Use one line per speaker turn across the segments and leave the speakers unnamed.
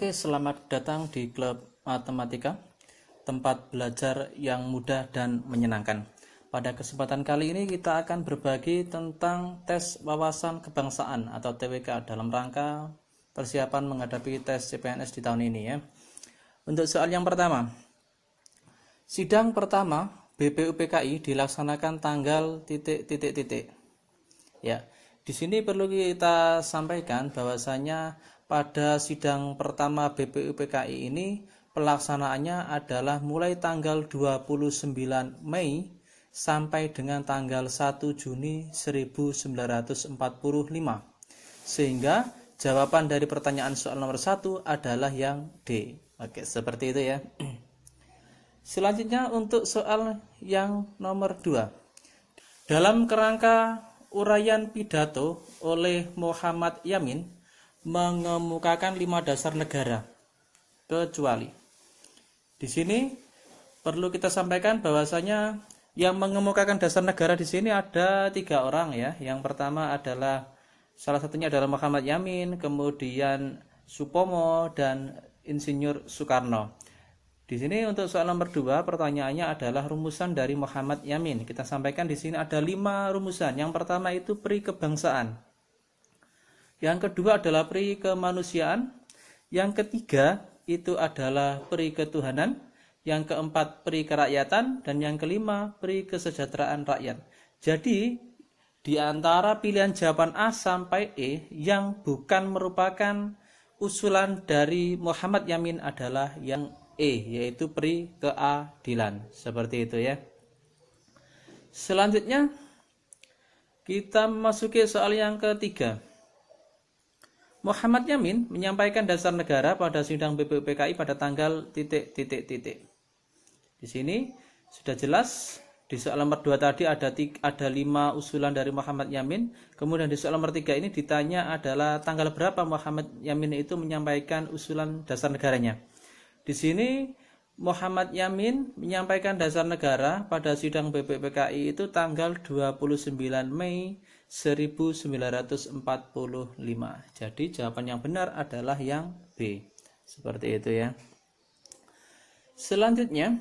Oke, selamat datang di Klub Matematika, tempat belajar yang mudah dan menyenangkan. Pada kesempatan kali ini kita akan berbagi tentang tes wawasan kebangsaan atau TWK dalam rangka persiapan menghadapi tes CPNS di tahun ini ya. Untuk soal yang pertama, sidang pertama BPUPKI dilaksanakan tanggal ... Ya, di sini perlu kita sampaikan bahwasanya pada sidang pertama BPUPKI ini pelaksanaannya adalah mulai tanggal 29 Mei sampai dengan tanggal 1 Juni 1945. Sehingga jawaban dari pertanyaan soal nomor 1 adalah yang D. Oke, seperti itu ya. Selanjutnya untuk soal yang nomor 2. Dalam kerangka uraian pidato oleh Muhammad Yamin mengemukakan 5 dasar negara kecuali. Di sini perlu kita sampaikan bahwasanya yang mengemukakan dasar negara di sini ada 3 orang ya. Yang pertama adalah salah satunya adalah Muhammad Yamin, kemudian Supomo dan Insinyur Soekarno. Di sini untuk soal nomor 2 pertanyaannya adalah rumusan dari Muhammad Yamin. Kita sampaikan di sini ada 5 rumusan. Yang pertama itu pri kebangsaan. Yang kedua adalah pri kemanusiaan. Yang ketiga itu adalah pri ketuhanan. Yang keempat pri kerakyatan. Dan yang kelima pri kesejahteraan rakyat. Jadi di antara pilihan jawaban A sampai E yang bukan merupakan usulan dari Muhammad Yamin adalah yang E, yaitu pri keadilan. Seperti itu ya. Selanjutnya kita memasuki soal yang ketiga. Muhammad Yamin menyampaikan dasar negara pada sidang BPUPKI pada tanggal ... Di sini sudah jelas di soal nomor 2 tadi ada 5 usulan dari Muhammad Yamin. Kemudian di soal nomor 3 ini ditanya adalah tanggal berapa Muhammad Yamin itu menyampaikan usulan dasar negaranya. Di sini Muhammad Yamin menyampaikan dasar negara pada sidang BPUPKI itu tanggal 29 Mei 1945. Jadi jawaban yang benar adalah yang B. Seperti itu ya. Selanjutnya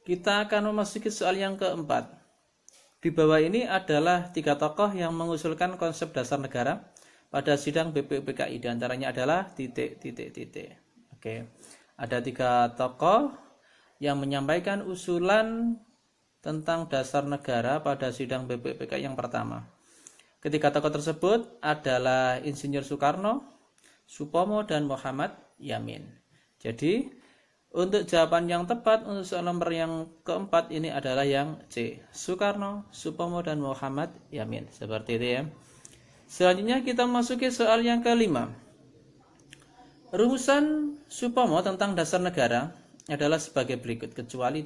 kita akan memasuki soal yang keempat. Di bawah ini adalah 3 tokoh yang mengusulkan konsep dasar negara pada sidang BPUPKI. Di antaranya adalah ... Oke. Ada 3 tokoh yang menyampaikan usulan tentang dasar negara pada sidang BPUPKI yang pertama. Ketiga tokoh tersebut adalah Insinyur Soekarno, Supomo, dan Muhammad Yamin. Jadi untuk jawaban yang tepat untuk soal nomor yang keempat ini adalah yang C. Soekarno, Supomo, dan Muhammad Yamin. Seperti itu ya. Selanjutnya kita masuki soal yang kelima. Rumusan Supomo tentang dasar negara adalah sebagai berikut, kecuali ...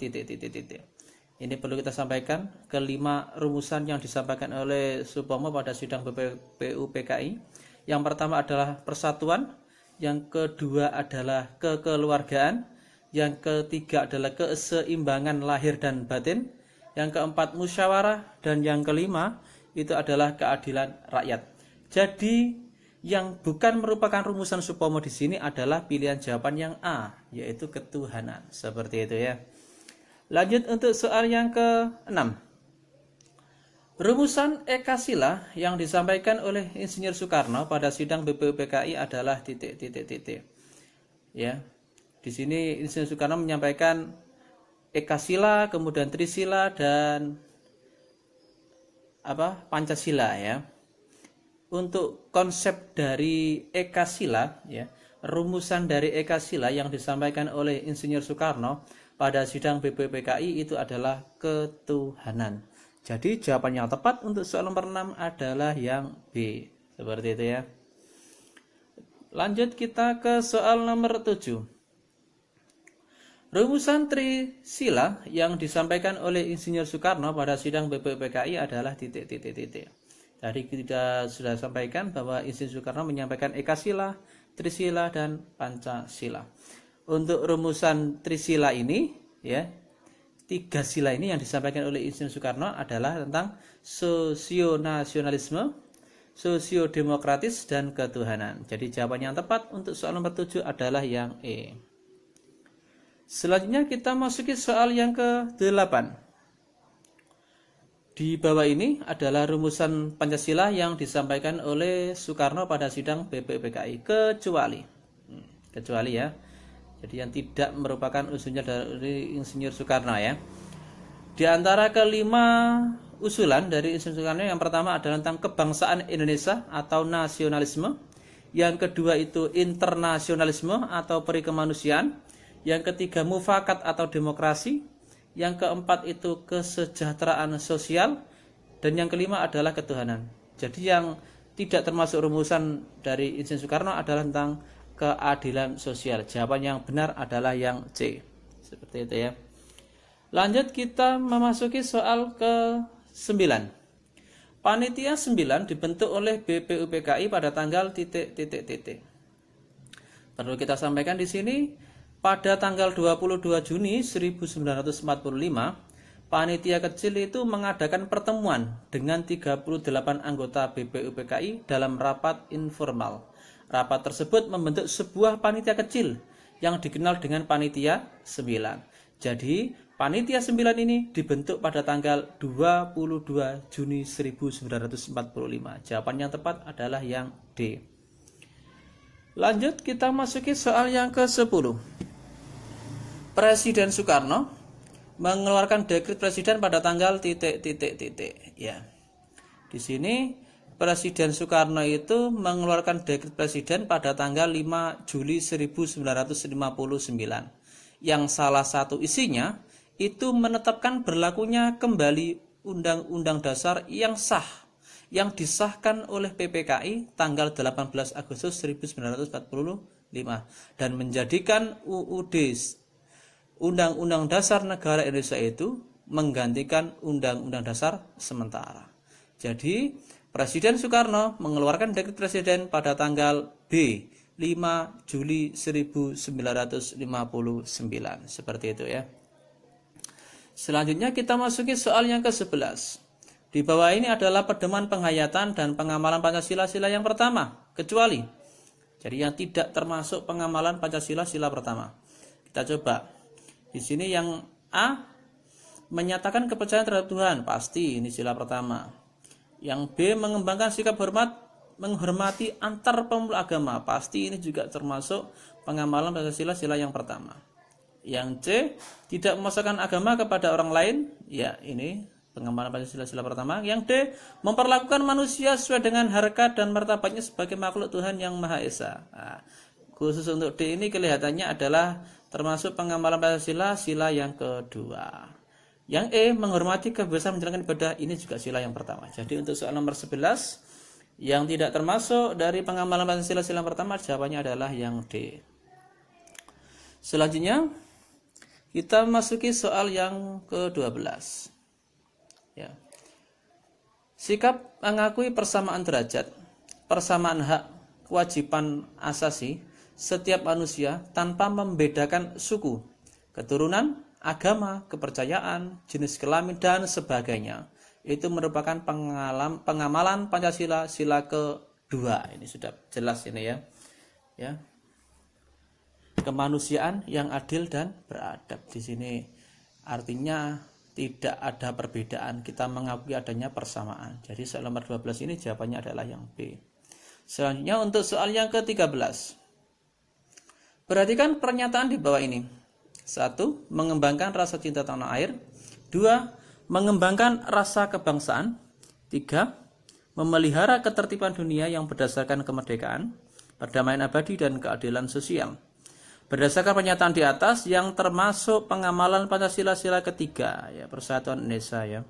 Ini perlu kita sampaikan, kelima rumusan yang disampaikan oleh Supomo pada sidang BPUPKI. Yang pertama adalah persatuan, yang kedua adalah kekeluargaan, yang ketiga adalah keseimbangan lahir dan batin, yang keempat musyawarah, dan yang kelima itu adalah keadilan rakyat. Jadi yang bukan merupakan rumusan Supomo di sini adalah pilihan jawaban yang A, yaitu ketuhanan. Seperti itu ya. Lanjut untuk soal yang ke-6. Rumusan Ekasila yang disampaikan oleh Insinyur Soekarno pada sidang BPUPKI adalah ... Ya. Di sini Insinyur Soekarno menyampaikan Ekasila, kemudian Trisila dan Pancasila ya. Untuk konsep dari Ekasila ya, rumusan dari Ekasila yang disampaikan oleh Insinyur Soekarno pada sidang BPUPKI itu adalah ketuhanan. Jadi jawaban yang tepat untuk soal nomor 6 adalah yang B. Seperti itu ya. Lanjut kita ke soal nomor 7. Rumusan Trisila yang disampaikan oleh Insinyur Soekarno pada sidang BPUPKI adalah ... Tadi kita sudah sampaikan bahwa Insinyur Soekarno menyampaikan Ekasila, Trisila, dan Pancasila. Untuk rumusan Trisila ini ya, 3 sila ini yang disampaikan oleh Insinyur Soekarno adalah tentang sosionasionalisme, sosiodemokratis, dan ketuhanan. Jadi jawaban yang tepat untuk soal nomor 7 adalah yang E. Selanjutnya kita masuki soal yang ke-8. Di bawah ini adalah rumusan Pancasila yang disampaikan oleh Soekarno pada sidang BPUPKI, kecuali ya. Jadi yang tidak merupakan usulnya dari Insinyur Soekarno ya. Di antara kelima usulan dari Insinyur Soekarno, yang pertama adalah tentang kebangsaan Indonesia atau nasionalisme. Yang kedua itu internasionalisme atau perikemanusiaan. Yang ketiga mufakat atau demokrasi. Yang keempat itu kesejahteraan sosial, dan yang kelima adalah ketuhanan. Jadi yang tidak termasuk rumusan dari Insinyur Soekarno adalah tentang keadilan sosial. Jawaban yang benar adalah yang C. Seperti itu ya. Lanjut kita memasuki soal ke-9. Panitia 9 dibentuk oleh BPUPKI pada tanggal ... Perlu kita sampaikan di sini, pada tanggal 22 Juni 1945, panitia kecil itu mengadakan pertemuan dengan 38 anggota BPUPKI dalam rapat informal. Rapat tersebut membentuk sebuah panitia kecil yang dikenal dengan panitia 9. Jadi, panitia 9 ini dibentuk pada tanggal 22 Juni 1945. Jawaban yang tepat adalah yang D. Lanjut kita masuki soal yang ke-10. Presiden Soekarno mengeluarkan dekret presiden pada tanggal ... Ya. Di sini Presiden Soekarno itu mengeluarkan dekret presiden pada tanggal 5 Juli 1959. Yang salah satu isinya itu menetapkan berlakunya kembali Undang-Undang Dasar yang sah yang disahkan oleh PPKI tanggal 18 Agustus 1945 dan menjadikan UUD Undang-Undang Dasar Negara Indonesia itu menggantikan Undang-Undang Dasar sementara. Jadi, Presiden Soekarno mengeluarkan dekret presiden pada tanggal B, 5 Juli 1959. Seperti itu ya. Selanjutnya kita masuki soal yang ke-11. Di bawah ini adalah pedoman penghayatan dan pengamalan Pancasila sila yang pertama, kecuali. Jadi yang tidak termasuk pengamalan Pancasila sila pertama. Kita coba. Di sini yang A, menyatakan kepercayaan terhadap Tuhan, pasti ini sila pertama. Yang B, mengembangkan sikap menghormati antar pemeluk agama, pasti ini juga termasuk pengamalan Pancasila sila yang pertama. Yang C, tidak memaksakan agama kepada orang lain, ya ini pengamalan Pancasila sila pertama. Yang D, memperlakukan manusia sesuai dengan harkat dan martabatnya sebagai makhluk Tuhan yang Maha Esa. Nah, khusus untuk D ini kelihatannya adalah termasuk pengamalan Pancasila sila yang kedua. Yang E, menghormati kebebasan menjalankan ibadah, ini juga sila yang pertama. Jadi untuk soal nomor 11 yang tidak termasuk dari pengamalan Pancasila sila yang pertama, jawabannya adalah yang D. Selanjutnya kita masuki soal yang ke-12. Ya. Sikap mengakui persamaan derajat, persamaan hak, kewajiban asasi setiap manusia tanpa membedakan suku, keturunan, agama, kepercayaan, jenis kelamin, dan sebagainya. Itu merupakan pengamalan Pancasila sila kedua. Ini sudah jelas ini ya. Ya. Kemanusiaan yang adil dan beradab. Di sini artinya tidak ada perbedaan, kita mengakui adanya persamaan. Jadi soal nomor 12 ini jawabannya adalah yang B. Selanjutnya untuk soal yang ke-13. Perhatikan pernyataan di bawah ini. 1. Mengembangkan rasa cinta tanah air. 2. Mengembangkan rasa kebangsaan. 3. Memelihara ketertiban dunia yang berdasarkan kemerdekaan, perdamaian abadi, dan keadilan sosial. Berdasarkan pernyataan di atas yang termasuk pengamalan Pancasila sila ketiga, ya, Persatuan Indonesia ya.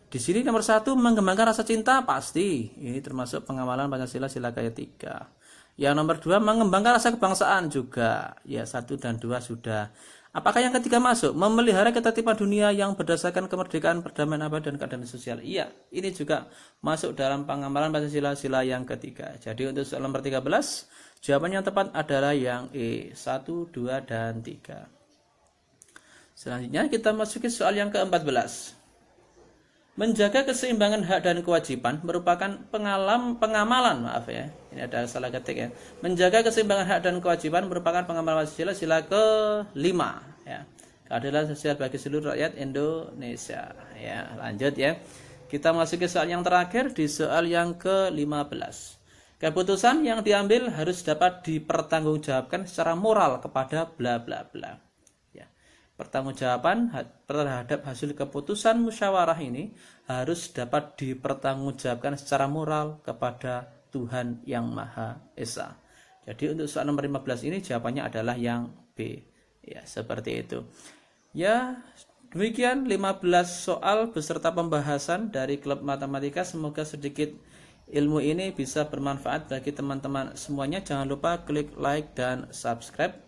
Di sini nomor 1, mengembangkan rasa cinta, pasti ini termasuk pengamalan Pancasila sila ketiga. Yang nomor 2, mengembangkan rasa kebangsaan juga. Ya, 1 dan 2 sudah. Apakah yang ketiga masuk? Memelihara ketertiban dunia yang berdasarkan kemerdekaan, perdamaian abadi, dan keadilan sosial. Iya, ini juga masuk dalam pengamalan Pancasila sila yang ketiga. Jadi untuk soal nomor 13, jawaban yang tepat adalah yang E, 1, 2, dan 3. Selanjutnya kita masuki soal yang ke-14. Menjaga keseimbangan hak dan kewajiban merupakan pengamalan, maaf ya. Ini ada salah ketik ya. Menjaga keseimbangan hak dan kewajiban merupakan pengamalan Pancasila sila ke-5 ya. Keadilan sosial bagi seluruh rakyat Indonesia. Ya, lanjut ya. Kita masuk ke soal yang terakhir di soal yang ke-15. Keputusan yang diambil harus dapat dipertanggungjawabkan secara moral kepada bla bla bla. Pertanggungjawaban terhadap hasil keputusan musyawarah ini harus dapat dipertanggungjawabkan secara moral kepada Tuhan yang Maha Esa. Jadi untuk soal nomor 15 ini jawabannya adalah yang B. Ya, seperti itu. Ya, demikian 15 soal beserta pembahasan dari Klub Matematika. Semoga sedikit ilmu ini bisa bermanfaat bagi teman-teman semuanya. Jangan lupa klik like dan subscribe.